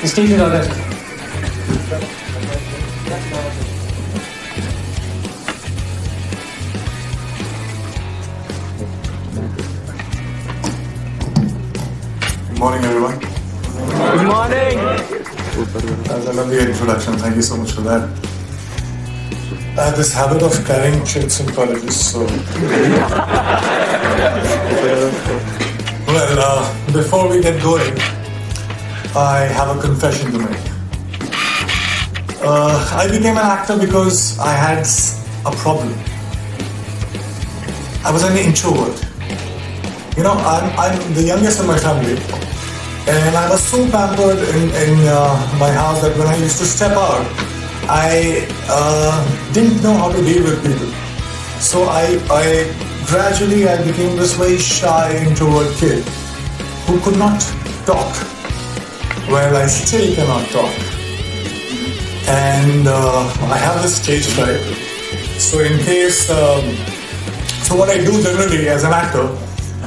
The stage is yours. Good morning, everyone. Good morning. That was a lovely introduction. Thank you so much for that. I have this habit of carrying chits in colleges, so. Well, before we get going, I have a confession to make. I became an actor because I had a problem. I was an introvert. You know, I'm the youngest in my family, and I was so pampered in my house that when I used to step out, I didn't know how to deal with people. So I gradually became this very shy introvert kid who could not talk. Well, I still cannot talk. And I have this stage fright. So in case, so what I do generally as an actor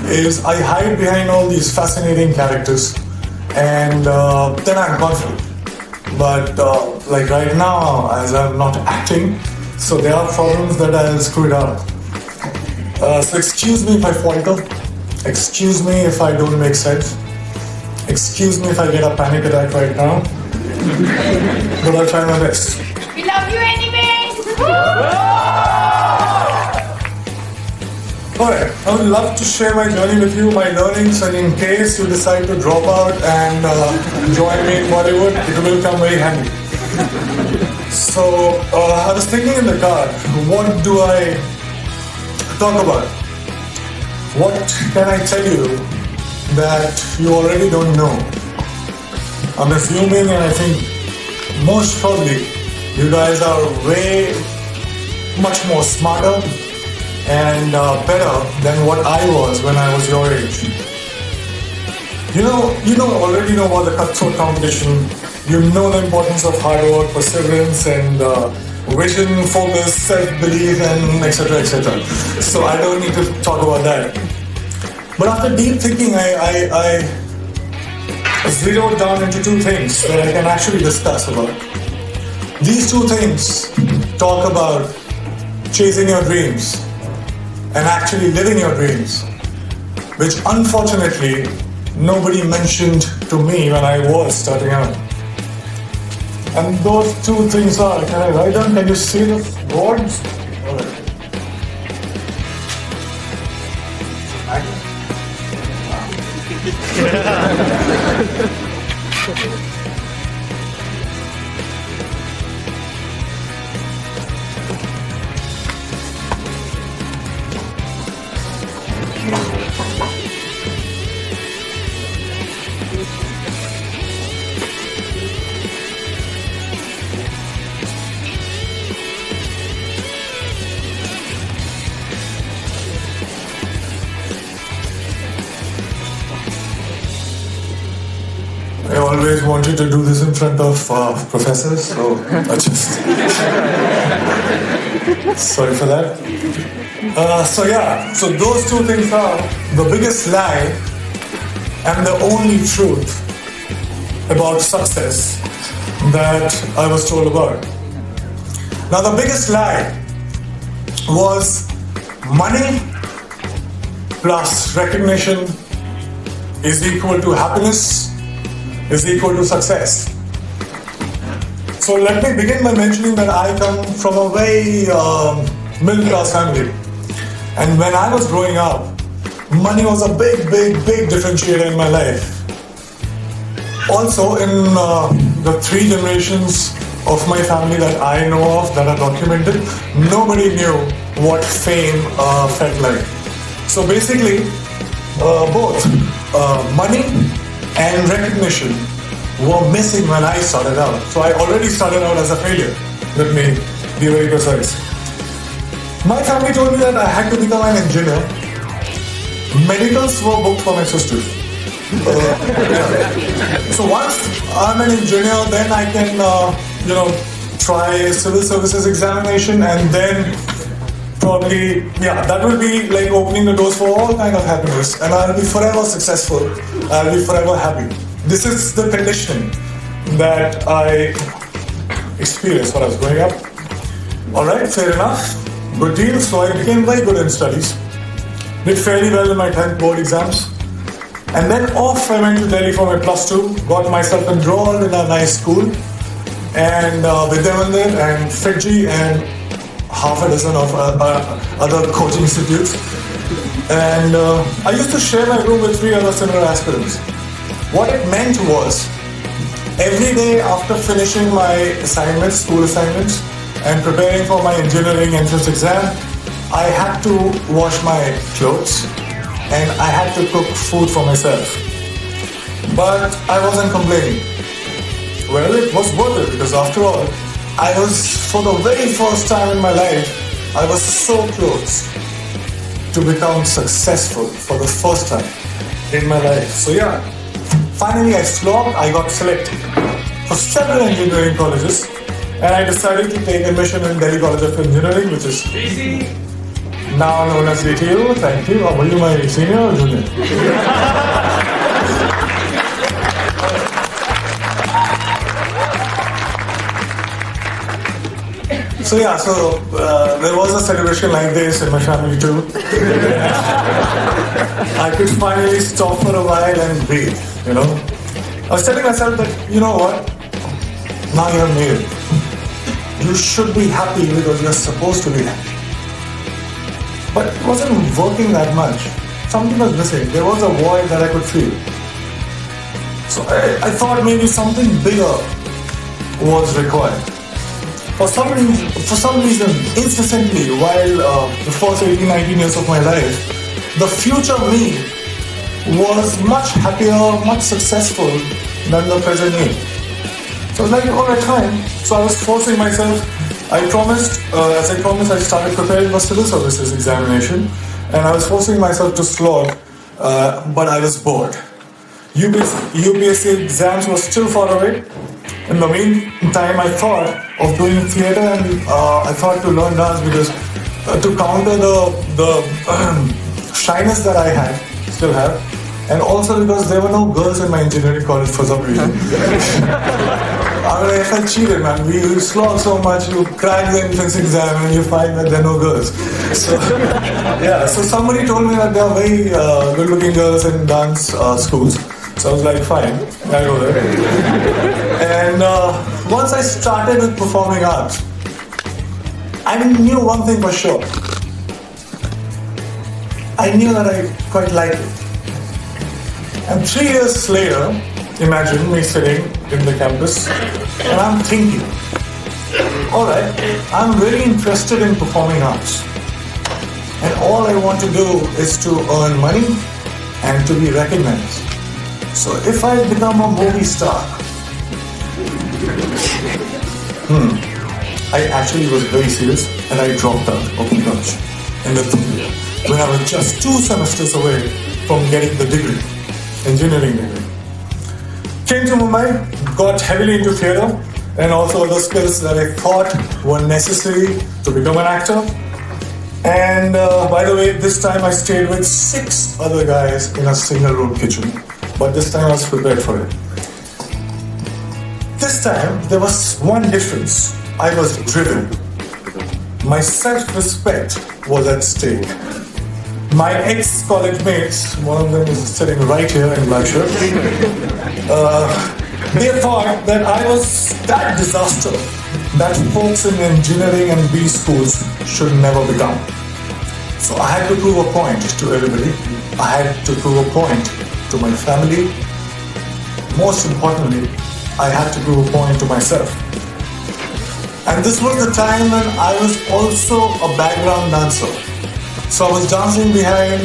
is I hide behind all these fascinating characters, and then I'm confident. But like right now, as I'm not acting, so there are problems that I'll screw it up. So excuse me if I falter. Excuse me if I don't make sense. Excuse me if I get a panic attack right now. But I'll try my best. We love you anyway! Alright, I would love to share my journey with you, my learnings, and in case you decide to drop out and join me in Bollywood, it will come very handy. So, I was thinking in the car, what do I talk about? What can I tell you that you already don't know? I'm assuming, and I think most probably, you guys are way much more smarter and better than what I was when I was your age. You already know about the cutthroat competition. You know the importance of hard work, perseverance, and vision, focus, self-belief, and etc., etc. So I don't need to talk about that. But after deep thinking, I zeroed down into two things that I can actually discuss about. These two things talk about chasing your dreams and actually living your dreams, which unfortunately nobody mentioned to me when I was starting out. And those two things are, can I write down? Can you see the words? I always wanted to do this in front of professors, so I just... Sorry for that. So those two things are the biggest lie and the only truth about success that I was told about. Now the biggest lie was money plus recognition is equal to happiness, is equal to success. So let me begin by mentioning that I come from a very middle class family. And when I was growing up, money was a big differentiator in my life. Also in the three generations of my family that I know of, that are documented, nobody knew what fame felt like. So basically, both money and recognition were missing when I started out. So I already started out as a failure. Let me be very precise. My family told me that I had to become an engineer. Medicals were booked for my sisters. So once I'm an engineer, then I can, try civil services examination, and then probably, that will be like opening the doors for all kind of happiness, and I'll be forever successful. I'll be forever happy. This is the conditioning that I experienced when I was growing up. Alright, fair enough. Good deal. So I became very good in studies. Did fairly well in my 10th board exams. And then off I went to Delhi for my plus 2. Got myself enrolled in a nice school. And Vidyamandir and Fiji and half a dozen of other coaching institutes. And I used to share my room with 3 other similar aspirants. What it meant was, every day after finishing my assignments, school assignments, and preparing for my engineering entrance exam, I had to wash my clothes and I had to cook food for myself. But I wasn't complaining. Well, it was worth it because after all, I was, for the very first time in my life, I was so close to become successful for the first time in my life. So yeah, finally I slogged, I got selected for several engineering colleges. And I decided to take admission in Delhi College of Engineering, which is now known as DTU. Thank you. Were you my senior or junior? So yeah, there was a celebration like this in my family too. I could finally stop for a while and breathe, you know. I was telling myself that, you know what, now you have made it. You should be happy because you're supposed to be happy. But it wasn't working that much. Something was missing. There was a void that I could feel. So I thought maybe something bigger was required. For some reason, incessantly, while the first 18, 19 years of my life, the future me was much happier, much successful than the present me. So I was like, all right, fine. So I was forcing myself. I promised, I started preparing for civil services examination, and I was forcing myself to slog, but I was bored. UPSC exams were still far away. In the meantime, I thought of doing theatre, and I thought to learn dance because to counter the shyness that I still have, and also because there were no girls in my engineering college for some reason. I mean, I felt cheated, man. We slog so much, you crack the entrance exam and you find that there are no girls. So, yeah, so somebody told me that there are very good-looking girls in dance schools. So I was like, fine, I'll go there. And once I started with performing arts, I knew one thing for sure. I knew that I quite liked it. And 3 years later, imagine me sitting in the campus and I'm thinking, alright, I'm very interested in performing arts. And all I want to do is to earn money and to be recognized. So if I become a movie star, I actually was very serious and I dropped out of college in the third year when I was just 2 semesters away from getting the degree, engineering degree. Came to Mumbai, got heavily into theatre and also other skills that I thought were necessary to become an actor. And by the way, this time I stayed with 6 other guys in a single room kitchen. But this time I was prepared for it. This time there was one difference. I was driven. My self-respect was at stake. My ex-college mates, one of them is sitting right here in black shirt, they thought that I was that disaster that folks in engineering and B schools should never become. So I had to prove a point to everybody. I had to prove a point to my family. Most importantly, I had to prove a point to myself. And this was the time when I was also a background dancer. So I was dancing behind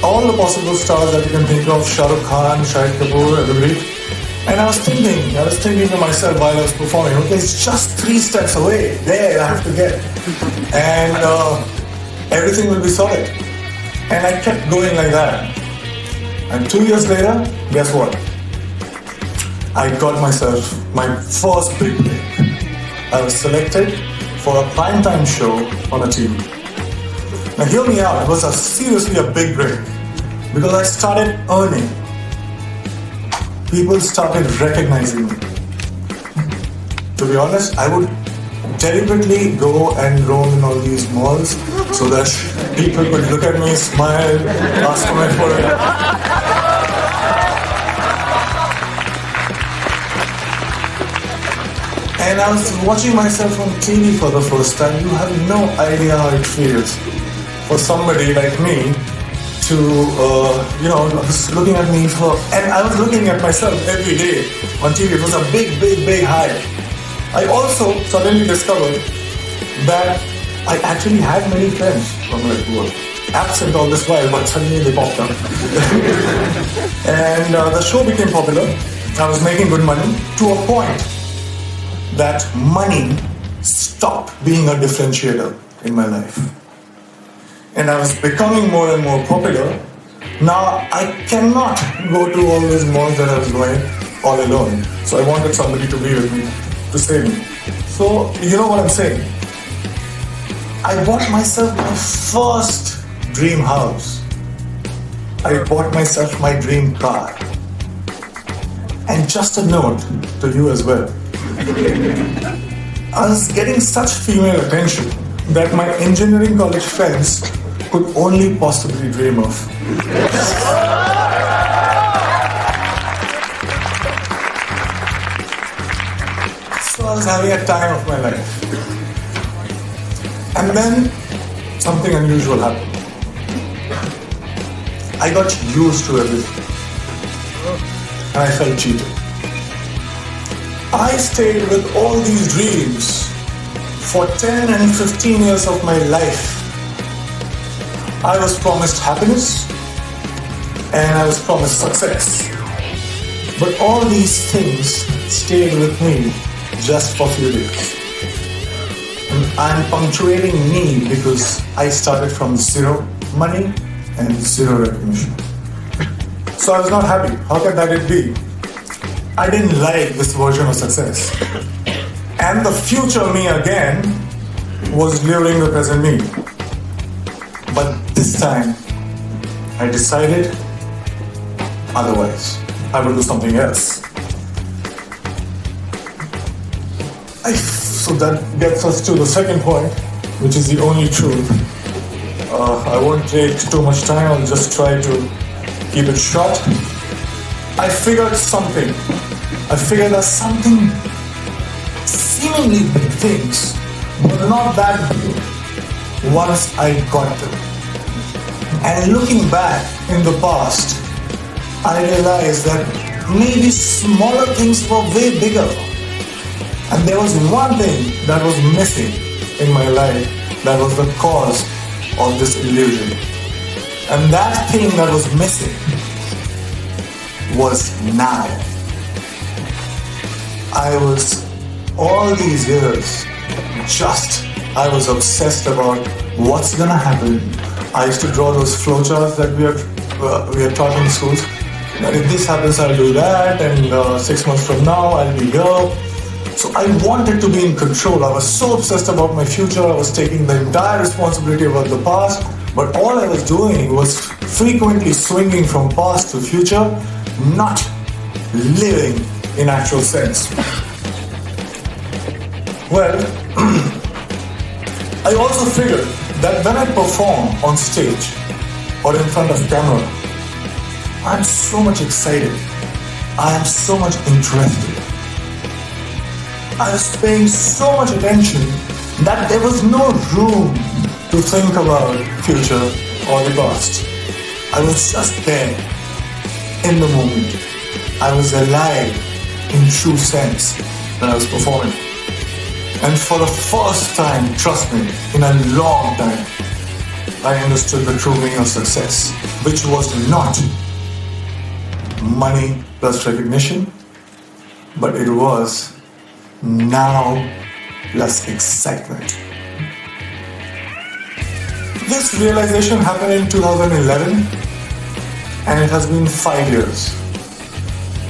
all the possible stars that you can think of, Shah Rukh Khan, Shahid Kapoor, everybody. And I was thinking to myself while I was performing, okay, it's just 3 steps away. There, I have to get. And everything will be sorted. And I kept going like that. And 2 years later, guess what? I got myself my first big break. I was selected for a primetime show on a TV. Now hear me out, it was seriously a big break. Because I started earning. People started recognizing me. to be honest, I would deliberately go and roam in all these malls so that people could look at me, smile, ask for my photograph. And I was watching myself on TV for the first time. You have no idea how it feels for somebody like me to, was looking at me and I was looking at myself every day on TV. It was a big high. I also suddenly discovered that I actually had many friends from who were absent all this while, but suddenly they popped up. And the show became popular. I was making good money to a point that money stopped being a differentiator in my life. And I was becoming more and more popular. Now I cannot go to all those malls that I was going all alone. So I wanted somebody to be with me, to save me. So you know what I'm saying? I bought myself my first dream house. I bought myself my dream car. And just a note to you as well. I was getting such female attention that my engineering college friends could only possibly dream of. So I was having a time of my life. And then something unusual happened. I got used to everything. And I felt cheated. I stayed with all these dreams for 10 and 15 years of my life. I was promised happiness and I was promised success. But all these things stayed with me just for a few days. And I'm punctuating me because I started from zero money and zero recognition. So I was not happy. How can that it be? I didn't like this version of success. And the future me again was luring the present me. But this time, I decided otherwise. I will do something else. So that gets us to the second point, which is the only truth. I won't take too much time, I'll just try to keep it short. I figured something. I figured out something seemingly big things, but not that big once I got them. And looking back in the past, I realized that maybe smaller things were way bigger. And there was one thing that was missing in my life that was the cause of this illusion. And that thing that was missing was now. I was, all these years, I was obsessed about what's gonna happen. I used to draw those flowcharts that we are taught in schools. That if this happens, I'll do that, and 6 months from now, I'll be here. So I wanted to be in control. I was so obsessed about my future. I was taking the entire responsibility about the past. But all I was doing was frequently swinging from past to future, not living in actual sense. Well, I also figured that when I perform on stage or in front of camera, I'm so much excited. I am so much interested. I was paying so much attention that there was no room to think about future or the past. I was just there, in the moment. I was alive in true sense when I was performing. And for the first time, trust me, in a long time, I understood the true meaning of success, which was not money plus recognition, but it was now plus excitement. This realization happened in 2011 and it has been 5 years.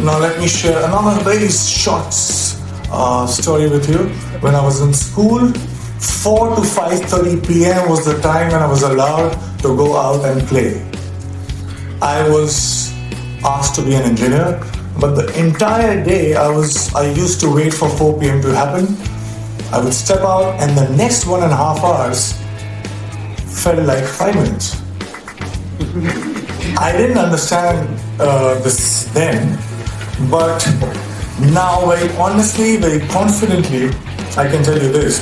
Now let me share another very short story with you. When I was in school, 4 to 5:30 p.m. was the time when I was allowed to go out and play. I was asked to be an engineer But the entire day I used to wait for 4 p.m. to happen. I would step out and the next 1.5 hours felt like 5 minutes. I didn't understand this then, but now very honestly, very confidently, I can tell you this,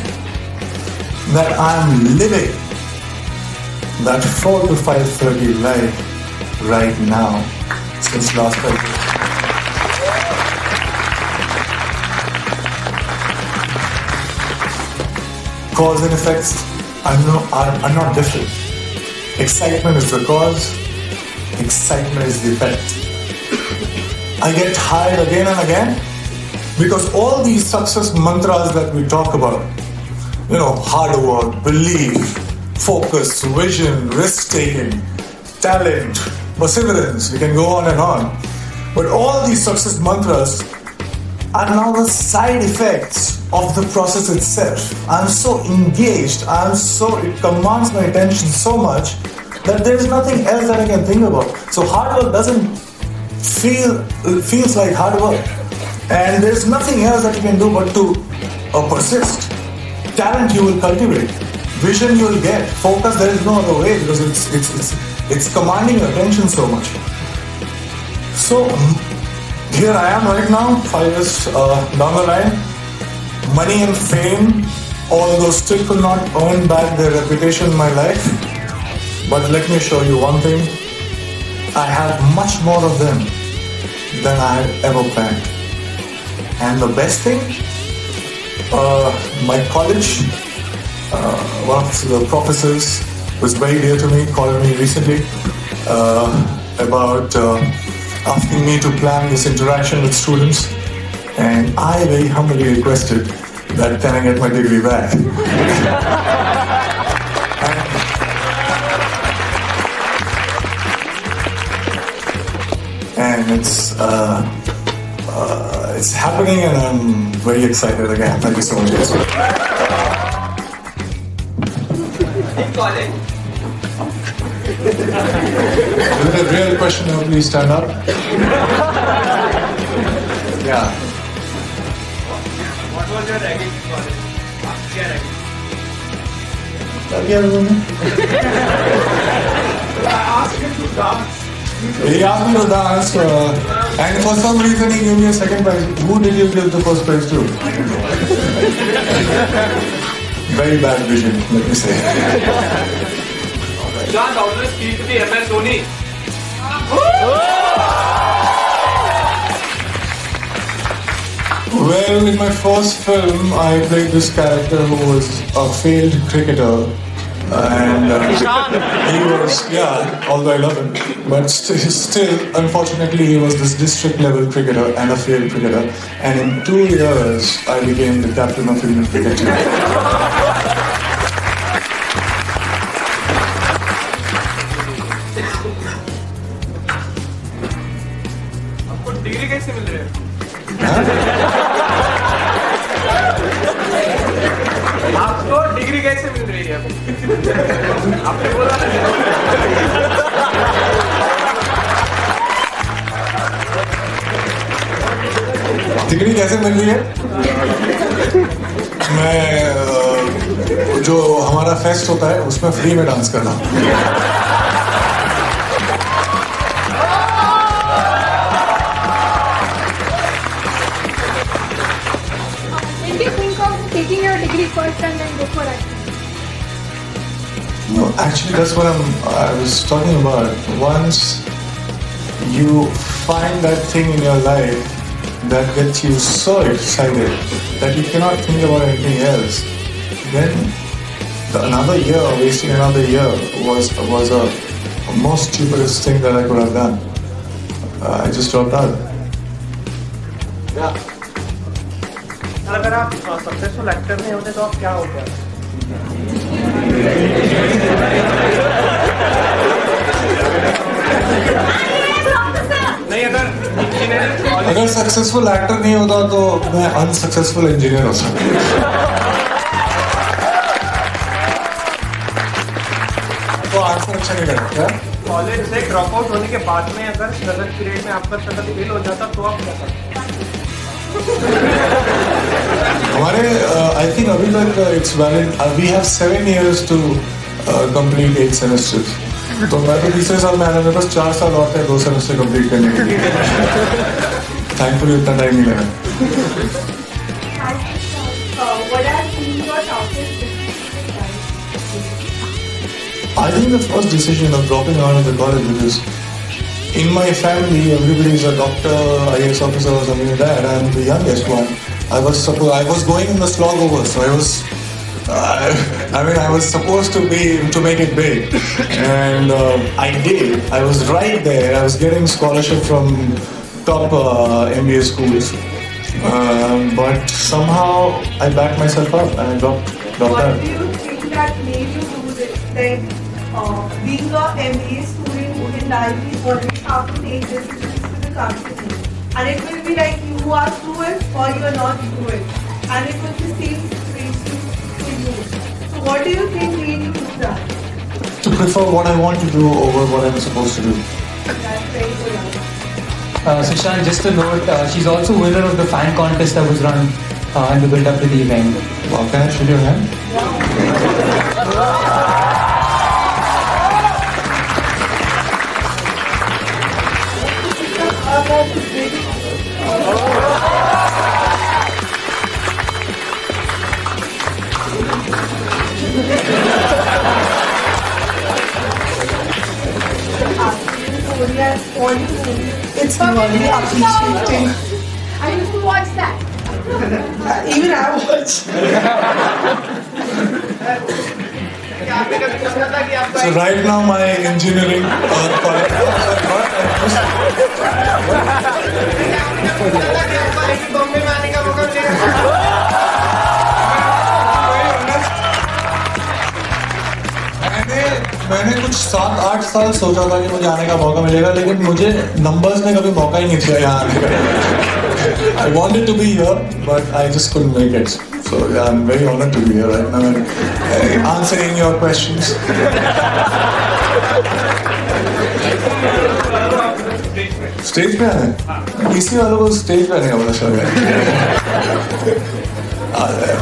that I'm living that 4 to 5:30 life right now since last 5 years. Cause and effects are not different. Excitement is the cause, excitement is the effect. I get tired again and again because all these success mantras that we talk about, hard work, belief, focus, vision, risk-taking, talent, perseverance, we can go on and on. But all these success mantras are now the side effects of the process itself. I'm so engaged, it commands my attention so much that there's nothing else that I can think about. So hard work doesn't feels like hard work. And there's nothing else that you can do but to persist. Talent you will cultivate. Vision you will get. Focus, there is no other way because it's commanding your attention so much. So here I am right now, 5 years down the line. Money and fame, although still could not earn back their reputation in my life. But let me show you one thing. I have much more of them than I had ever planned. And the best thing, my college, one of the professors was very dear to me, called me recently about asking me to plan this interaction with students. And I very humbly requested that can I get my degree back? and it's happening and I'm very excited again. Thank you so much. Is it a real question? Now please stand up. Yeah. What was your ragging college? I asked him to dance. He asked me to dance, and for some reason he gave me a second prize. Who did you give the first prize to? Very bad vision, let me say. Sushant always speak to the MS Dhoni. Well, in my first film, I played this character who was a failed cricketer. And he was, although I love him, but still, unfortunately, he was this district level cricketer and a failed cricketer. And in 2 years, I became the captain of Indian cricket team. आपको degree कैसे मिल रही है? आपको degree कैसे मिल रही है? आपने बोला ना। डिग्री कैसे मिल रही है? मैं जो हमारा फेस्ट होता है उसमें फ्री में डांस कर रहा हूँ। Taking your degree first and then go for acting. No, actually that's what I was talking about. Once you find that thing in your life that gets you so excited that you cannot think about anything else, then wasting another year was a most stupidest thing that I could have done. I just dropped out. Yeah. अगर आप successful actor नहीं होते तो आप क्या होते? नहीं, अगर सक्सेसफुल एक्टर नहीं होता तो मैं अनसक्सेसफुल इंजीनियर हो सकता। तो आंसर अच्छा नहीं लगता। कॉलेज से ड्रॉप आउट होने के बाद में अगर स्ट्रगल पीरियड में आपका स्ट्रगल फेल हो जाता तो आप क्या करते? हमारे आई थिंक अभी तक it's valid. We have 7 years to complete 8 semesters. तो मैं तो तीसरे साल में आने में बस 4 साल और थे 2 सेमेस्टर कंप्लीट करने के लिए. थैंकफुली उतना टाइम नहीं लगा. What has been your toughest decision? I think the first decision of dropping out of the college, because in my family everybody is a doctor, IAS officer or something like that. I'm the youngest one. I was going in the slog over, so I was supposed to make it big, and I did. I was right there. I was getting scholarship from top MBA schools, but somehow I backed myself up and I dropped What out. do you think that made you do this? Like, being a MBA student in life, you always have to take decisions with the company. And it will be like you are through it or you are not through it. And it will be same situation to you. So what do you think made you do that? To prefer what I want to do over what I'm supposed to do. That's very good. Sushant, just a note, she's also winner of the fan contest that was run in the build-up to the event. Wow, can I shoot your hand? It's really appreciating. I used to watch that. Even I watch. So right now my engineering मैंने कुछ 7-8 साल सोचा था कि मुझे आने का मौका मिलेगा, लेकिन मुझे नंबर्स ने कभी मौका ही नहीं दिया यहाँ आने का. I wanted to be here, but I just couldn't make it. So yeah, I'm very honored to be here right now and answering your questions. Stage पे आना है? इसी वालों को स्टेज पे आने का बड़ा शौक है. आ जाए.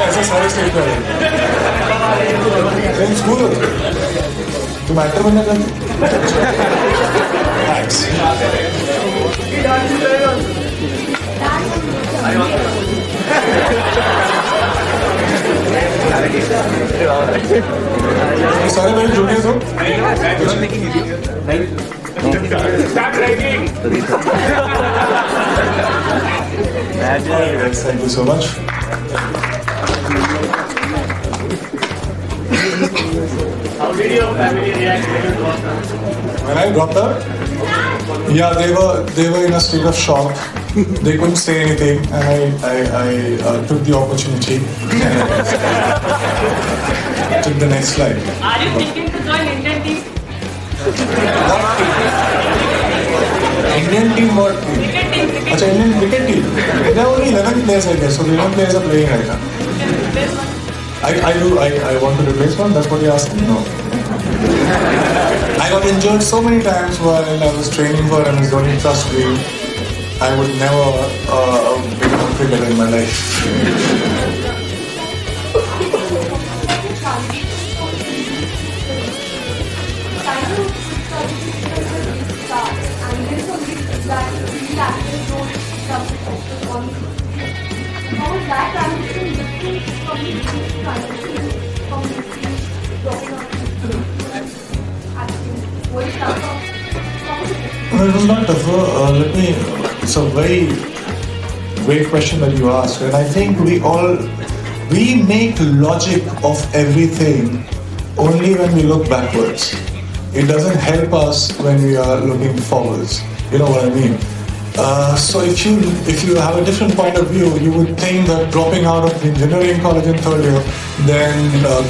ऐसे सारे स्टेज पे सेम स्कूल हो तुम एक्टर बनना चाहते सारे मेरे जूनियर्स हो. Thank you so much. How did your family react when you dropped out? When I dropped out, yeah, they were in a state of shock. They couldn't say anything, and I took the opportunity and took the next slide. Are you thinking to join Indian team? Indian team or अच्छा Indian cricket team. There are only 11 players I guess, so 11 players are playing right now. I want to replace one. That's what you're asking? No. I got injured so many times while I was training for MS Dhoni. Trust me, I would never become a cricketer in my life. No, it was not tougher. It's a very great question that you asked, and I think we make logic of everything only when we look backwards. It doesn't help us when we are looking forwards. You know what I mean? So if you have a different point of view, you would think that dropping out of engineering college in third year, then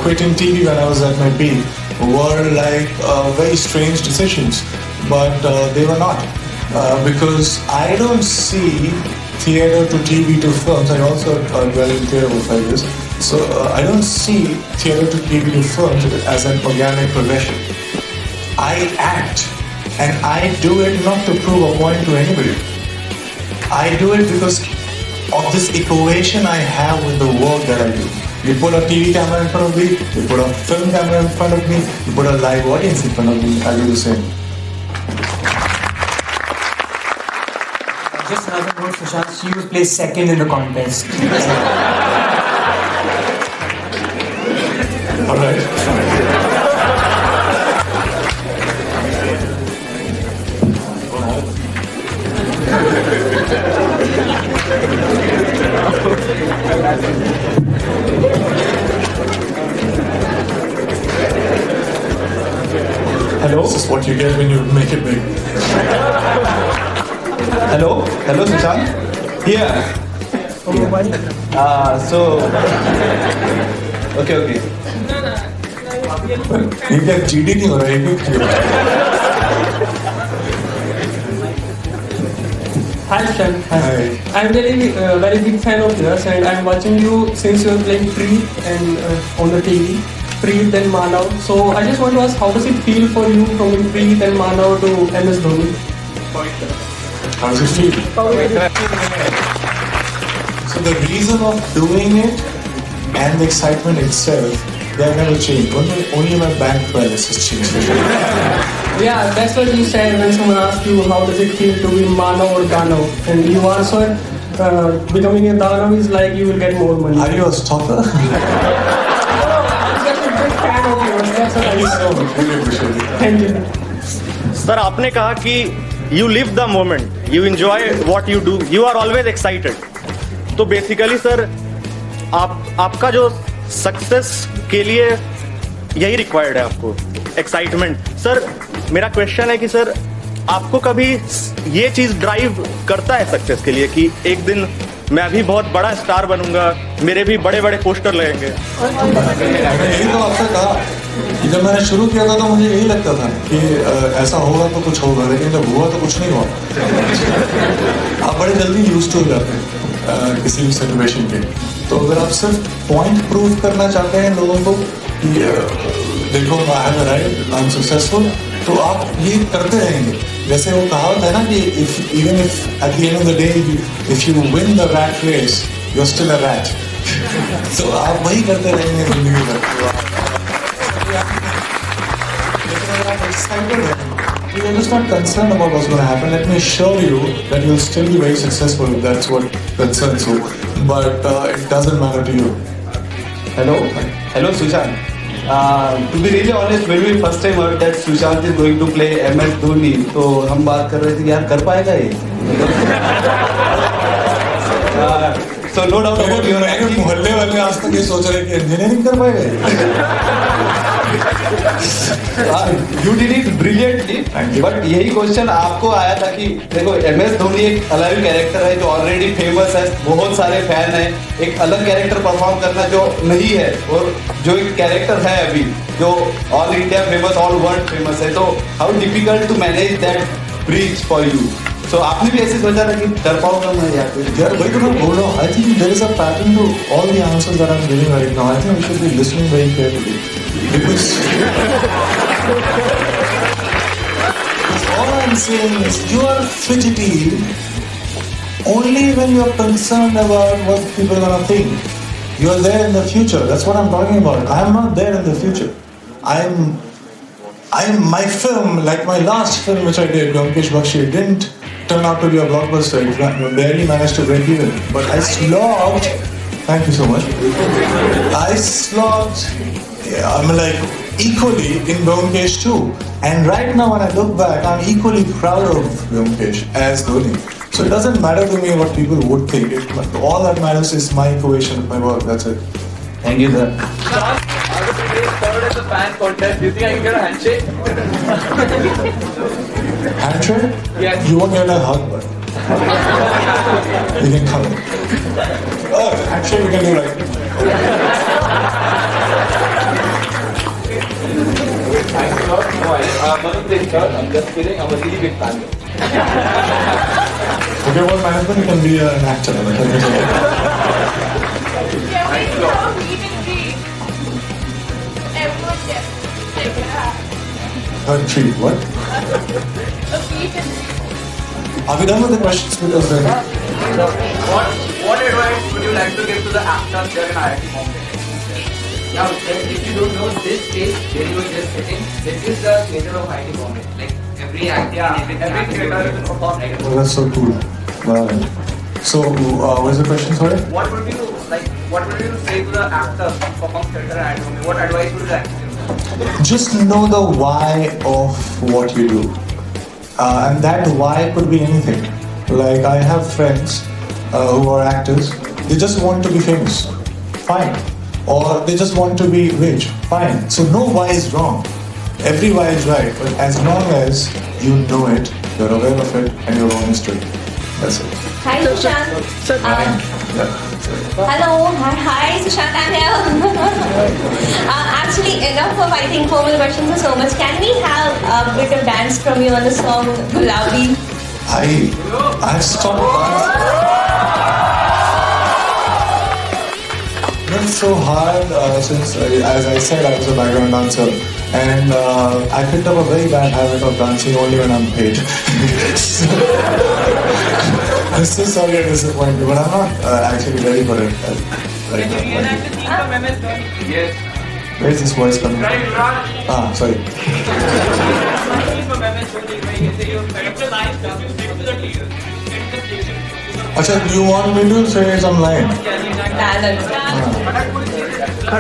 quitting TV when I was at my peak, were like very strange decisions. but they were not. Because I don't see theatre to TV to films. I also dwell in theatre for 5 years. So I don't see theatre to TV to films as an organic progression. I act and I do it not to prove a point to anybody. I do it because of this equation I have with the work that I do. You put a TV camera in front of me, you put a film camera in front of me, you put a live audience in front of me, I do the same. Just another note, Sushant, she was placed second in the contest. Alright. Hello? This is what you get when you make it big. Hello? Hello, Sushant? Here. Okay. You get cheating नहीं हो रहा है Hi Sushant. Hi. I'm really very big fan of yours and I'm watching you since you are playing Preet and on the TV. Preet and Manav. So I just want to ask, how does it feel for you from Preet and Manav to MS Dhoni? How does it feel? So the reason of doing it and the excitement itself, they have never changed. Only my bank balance has changed. Yeah, that's what you said when someone asked you how does it feel to be Manav or Danav, and you answered becoming a Danav is like you will get more money. Are you a stalker? I'm just a big fan of yours. That's what Thank I you said. so much. Really appreciate it. Thank you. Sir आपने कहा कि you live the moment, you enjoy what you do, you are always excited. तो basically sir आपका जो success के लिए यही required है आपको, एक्साइटमेंट. सर मेरा क्वेश्चन है कि सर आपको कभी ये चीज ड्राइव करता है सक्सेस के लिए कि एक दिन मैं भी बहुत बड़ा स्टार बनूंगा, मेरे भी बड़े बड़े पोस्टर लगेंगे? मैंने यही तो आपसे कहा कि जब मैंने शुरू किया था तो मुझे यही लगता था कि ऐसा होगा तो कुछ होगा, लेकिन जब हुआ तो कुछ नहीं हुआ. आप बड़े जल्दी यूज टू हो जाते हैं किसी भी सिचुएशन के. तो अगर आप सिर्फ पॉइंट प्रूव करना चाहते हैं लोगों को कि देखो I have arrived, I am successful, तो आप ये करते रहेंगे. जैसे वो कहावत है ना कि even if at the end of the day if you win the rat race you are still a rat. तो आप वही करते रहेंगे जिंदगी भर. You're just not concerned about what's going to happen. Let me assure you that you'll still be very successful if that's what concerns you. But it doesn't matter to you. Hello, Sushant. To be really honest, when we first time heard that Sushant is going to play MS Dhoni, तो हम बात कर रहे थे कि यार कर पाएगा ये. So no doubt about your मेरे मोहल्ले वाले आज तक ये सोच रहे हैं कि इंजीनियरिंग कर पाएगा ये. You did it brilliantly. But यही क्वेश्चन आपको आया था कि देखो MS धोनी एक अलग कैरेक्टर है जो ऑलरेडी फेमस है, बहुत सारे फैन हैं. एक अलग कैरेक्टर परफॉर्म करना जो नहीं है और जो एक कैरेक्टर है अभी जो all India famous, all world famous है, तो how difficult to manage that bridge for you. तो आपने भी ऐसे सोचा था कि कर पाऊंगा मैं या फिर यार वही तो मैं बोल रहा हूँ. I think there is a pattern to all the answers that I'm giving right now. I think we should be listening very carefully. Because all I'm saying is you are fidgety only when you're concerned about what people are gonna think. You are there in the future. That's what I'm talking about. I am not there in the future. My film, like my last film which I did, Vyomkesh Bakshi, didn't turn out to be a blockbuster. It barely managed to break even. But I slogged. Thank you so much. I slogged. I'm like equally in Vyomkesh too. And right now when I look back, I'm equally proud of Vyomkesh as Dhoni. So it doesn't matter to me what people would think. All that matters is my equation of my work. That's it. Thank you sir. Third is the fan contest. Do you think I can get a handshake? Handshake? Yes. You won't get a hug, but you can come. Oh, handshake we can do right. sir. No, Manu Singh sir. I'm just kidding. I'm a really big fan. Okay, what management can be an actor? Can we have a meet and greet? Everyone gets like A treat, what? a meet and greet. Are we done with the questions? Because then... What advice would you like to give to the actors here in IIT Mumbai? Now, if you don't know this place where you were just sitting, this is the theatre of IIT Mumbai. Like every actor and every theatre will perform like Well, that's so cool. So, what's the question, sorry? What would you say to the actors who perform theatre at IIT Mumbai? What advice would you like to give? Just know the why of what you do. And that why could be anything. Like, I have friends who are actors, they just want to be famous. Fine. Or they just want to be rich. Fine. So no why is wrong. Every why is right. But as long as you know it, you're aware of it, and you're honest with it. That's it. Hi, Sushant. Hello. Hi, Sushant. I'm here. Actually, enough of, I think, formal questions are so much. Can we have a bit of dance from you on the song Gulabi? I've stopped. It's so hard since, as I said, I was a background dancer, and I picked up a very bad habit of dancing only when I'm paid. I'm so sorry I disappoint you, but I'm not actually ready for it right now. Yes. Where's this voice coming from? Sorry. Acha, do you want me to say some line? Dialogue. I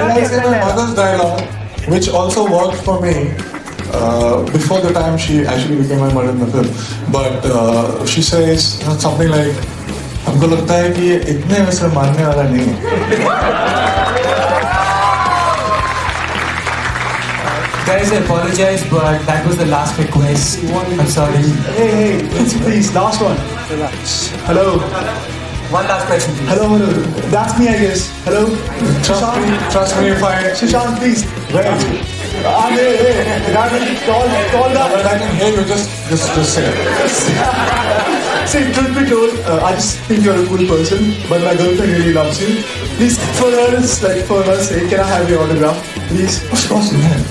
like my mother's dialogue, which also worked for me before the time she actually became my mother in the film. But she says something like, "हमको लगता है कि ये इतने वैसे मानने वाला नहीं है." Guys, I apologize, but that was the last request. I'm sorry. Hey, please, last one. Hello. One last question, please. Hello, that's me, I guess. Hello. Trust me if I... Sushant, please. Where? Hey, call that. But I can hear you, just say it. See, truth be told, I just think you're a cool person, but my girlfriend really loves you. Please, for her sake, can I have your autograph? Please. Of course, man.